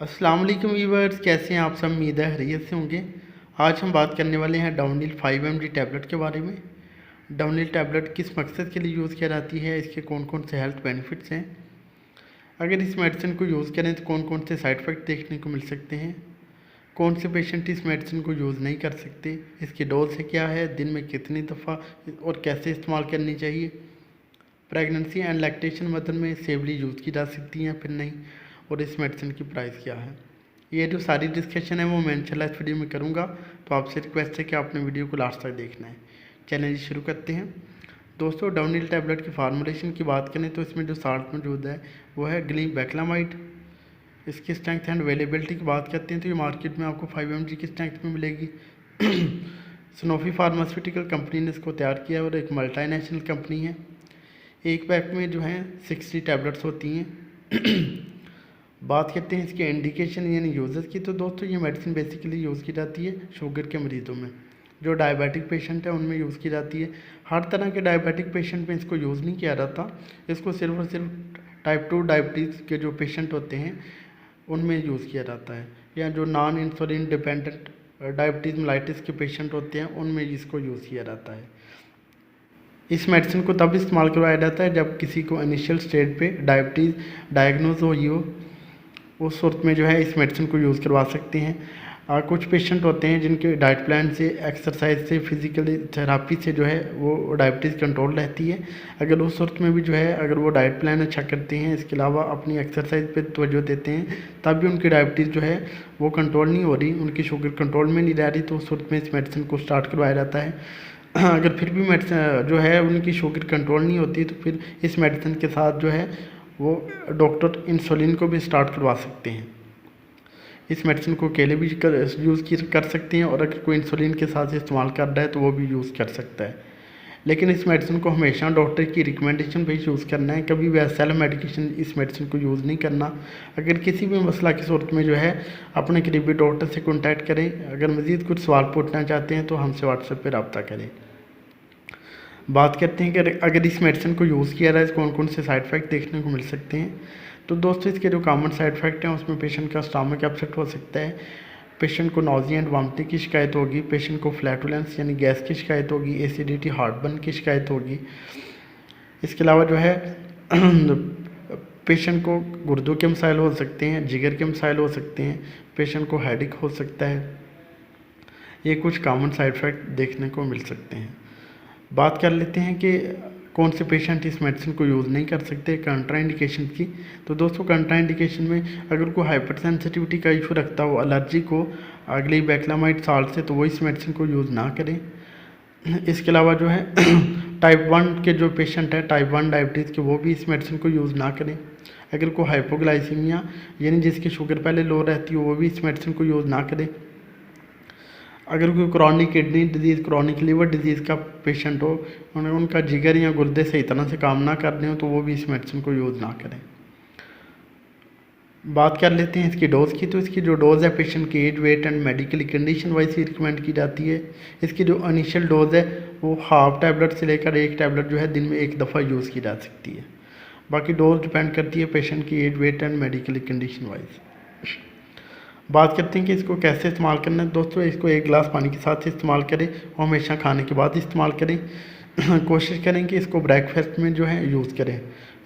अस्सलाम वालेकुम व्यूअर्स, कैसे हैं आप सब। उम्मीद है खैरियत से होंगे। आज हम बात करने वाले हैं डाउनिल 5 mg टैबलेट के बारे में। डाउनिल टैबलेट किस मकसद के लिए यूज़ किया जाती है, इसके कौन कौन से हेल्थ बेनिफिट्स हैं, अगर इस मेडिसिन को यूज़ करें तो कौन कौन से साइड इफ़ेक्ट देखने को मिल सकते हैं, कौन से पेशेंट इस मेडिसिन को यूज़ नहीं कर सकते, इसकी डोज है क्या है, दिन में कितनी दफ़ा और कैसे इस्तेमाल करनी चाहिए, प्रेगनेंसी एंड लैक्टेशन मदर में सेवली यूज़ की जा सकती हैं फिर नहीं, और इस मेडिसिन की प्राइस क्या है। ये जो सारी डिस्कशन है वो मैं इंशाल्लाह इस वीडियो में करूँगा, तो आपसे रिक्वेस्ट है कि आपने वीडियो को लास्ट तक देखना है। चैनल शुरू करते हैं। दोस्तों, डाउनिल टैबलेट की फार्मूलेशन की बात करें तो इसमें जो साल्ट मौजूद है वो है ग्लिबेक्लामाइड। इसकी स्ट्रेंथ एंड अवेलेबिलिटी की बात करते हैं तो ये मार्केट में आपको 5 mg की स्ट्रेंथ में मिलेगी। सनोफी फार्मास्यूटिकल कंपनी ने इसको तैयार किया और एक मल्टीनेशनल कंपनी है। एक पैक में जो है 60 टैबलेट्स होती हैं। बात करते हैं इसके इंडिकेशन यानी यूज़र्स की, तो दोस्तों ये मेडिसिन बेसिकली यूज़ की जाती है शुगर के मरीज़ों में। जो डायबिटिक पेशेंट है उनमें यूज़ की जाती है। हर तरह के डायबिटिक पेशेंट में इसको यूज़ नहीं किया जाता। इसको सिर्फ और सिर्फ टाइप 2 डायबिटीज़ के जो पेशेंट होते हैं उनमें यूज़ किया जाता है, या जो non insulin dependent diabetes mellitus के पेशेंट होते हैं उनमें इसको यूज़ किया जाता है। इस मेडिसिन को तब इस्तेमाल करवाया जाता है जब किसी को इनिशियल स्टेज पे डायबिटीज़ डायग्नोज हो, उस सूरत में जो है इस मेडिसिन को यूज़ करवा सकते हैं। कुछ पेशेंट होते हैं जिनके डाइट प्लान से, एक्सरसाइज से, फिज़िकली थेरापी से जो है वो डायबिटीज़ कंट्रोल रहती है। अगर उस सूरत में भी जो है अगर वो डाइट प्लान अच्छा करते हैं, इसके अलावा अपनी एक्सरसाइज पे तवज्जो देते हैं, तब भी उनकी डायबिटीज़ जो है वो कंट्रोल नहीं हो रही, उनकी शुगर कंट्रोल में नहीं रह रही, तो उस सूरत में इस मेडिसिन को स्टार्ट करवाया जाता है। अगर फिर भी मेडिसिन जो है उनकी शुगर कंट्रोल नहीं होती तो फिर इस मेडिसिन के साथ जो है वो डॉक्टर इंसुलिन को भी स्टार्ट करवा सकते हैं। इस मेडिसिन को अकेले भी यूज़ कर सकते हैं, और अगर कोई इंसुलिन के साथ इस्तेमाल कर रहा है तो वो भी यूज़ कर सकता है। लेकिन इस मेडिसिन को हमेशा डॉक्टर की रिकमेंडेशन पे यूज़ करना है, कभी भी सेल्फ मेडिकेशन इस मेडिसिन को यूज़ नहीं करना। अगर किसी भी मसला की सूरत में जो है अपने करीबी डॉक्टर से कॉन्टैक्ट करें। अगर मज़ीद कुछ सवाल पूछना चाहते हैं तो हमसे व्हाट्सएप पर रब्ता करें। बात करते हैं कि अगर इस मेडिसिन को यूज़ किया जाए कौन कौन से साइड इफ़ेक्ट देखने को मिल सकते हैं। तो दोस्तों, इसके जो कॉमन साइड इफ़ेक्ट हैं उसमें पेशेंट का स्टमक अपसेट हो सकता है, पेशेंट को नॉजिया एंड वॉमिटिंग की शिकायत होगी, पेशेंट को फ्लैटुलेंस यानी गैस की शिकायत होगी, एसिडिटी हार्टबर्न की शिकायत होगी। इसके अलावा जो है पेशेंट को गुर्दों के मसाइल हो सकते हैं, जिगर के मसाइल हो सकते हैं, पेशेंट को हेडेक हो सकता है। ये कुछ कॉमन साइड इफ़ेक्ट देखने को मिल सकते हैं। बात कर लेते हैं कि कौन से पेशेंट इस मेडिसिन को यूज़ नहीं कर सकते, कंट्रा इंडिकेशन की। तो दोस्तों, कंट्रा इंडिकेशन में अगर कोई हाइपर सेंसिटिविटी का इशू रखता हो, एलर्जी को ग्लिबेक्लामाइड साल्ट से, तो वो इस मेडिसिन को यूज़ ना करें। इसके अलावा जो है टाइप 1 के जो पेशेंट हैं, टाइप 1 डायबिटीज़ के, वो भी इस मेडिसिन को यूज़ ना करें। अगर कोई हाइपोग्लाइसीमिया यानी जिसकी शुगर पहले लो रहती हो, वो भी इस मेडिसिन को यूज़ ना करें। अगर कोई chronic kidney disease, chronic liver disease का पेशेंट हो, उनका जिगर या गुर्दे सही तरह से काम ना कर रहे हो, तो वो भी इस मेडिसिन को यूज़ ना करें। बात कर लेते हैं इसकी डोज़ की। तो इसकी जो डोज़ है पेशेंट की age, weight and medical condition wise ही रिकमेंड की जाती है। इसकी जो इनिशियल डोज़ है वो हाफ टैबलेट से लेकर 1 टैबलेट जो है दिन में 1 दफ़ा यूज़ की जा सकती है। बाकी डोज़ डिपेंड करती है पेशेंट की age, weight and medical condition wise. बात करते हैं कि इसको कैसे इस्तेमाल करना है। दोस्तों, इसको 1 गिलास पानी के साथ इस्तेमाल करें और हमेशा खाने के बाद इस्तेमाल करें। कोशिश करें कि इसको ब्रेकफास्ट में जो है यूज़ करें।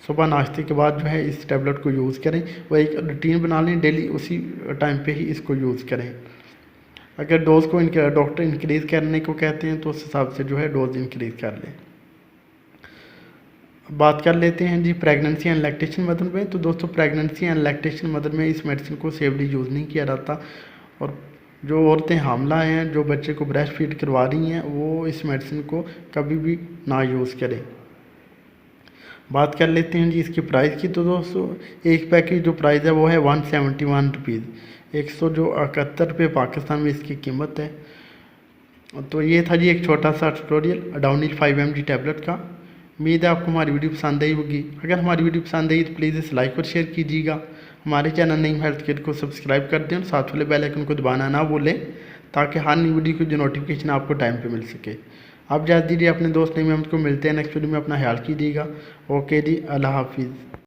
सुबह नाश्ते के बाद जो है इस टैबलेट को यूज़ करें, वो एक रूटीन बना लें, डेली उसी टाइम पे ही इसको यूज़ करें। अगर डोज़ को डॉक्टर इंक्रीज़ करने को कहते हैं तो उस हिसाब से जो है डोज़ इंक्रीज़ कर लें। बात कर लेते हैं जी प्रेगनेंसी एंड लैक्टेशन मदर में। तो दोस्तों, प्रेगनेंसी एंड लैक्टेशन मदर में इस मेडिसिन को सेफली यूज़ नहीं किया जाता, और जो औरतें हामला हैं, जो बच्चे को ब्रेस्ट फीड करवा रही हैं, वो इस मेडिसिन को कभी भी ना यूज़ करें। बात कर लेते हैं जी इसकी प्राइस की। तो दोस्तों, एक पैक की जो प्राइस है वो है 171 रुपीज़, 171 रुपये पाकिस्तान में इसकी कीमत है। तो ये था जी एक छोटा सा ट्यूटोरियल डाउनिल 5 mg टैबलेट का। उम्मीद है आपको हमारी वीडियो पसंद आई होगी। अगर हमारी वीडियो पसंद आई तो प्लीज़ इसे लाइक और शेयर कीजिएगा। हमारे चैनल नेम हेल्थ केयर को सब्सक्राइब कर दें और साथ वाले बेल आइकन को दबाना ना भूलें, ताकि हर नई वीडियो की जो नोटिफिकेशन आपको टाइम पे मिल सके। आप जा दीजिए अपने दोस्त नेम को, मिलते हैं नेक्स्ट वीडियो में। अपना ख्याल कीजिएगा। ओके जी, अल्लाह हाफिज़।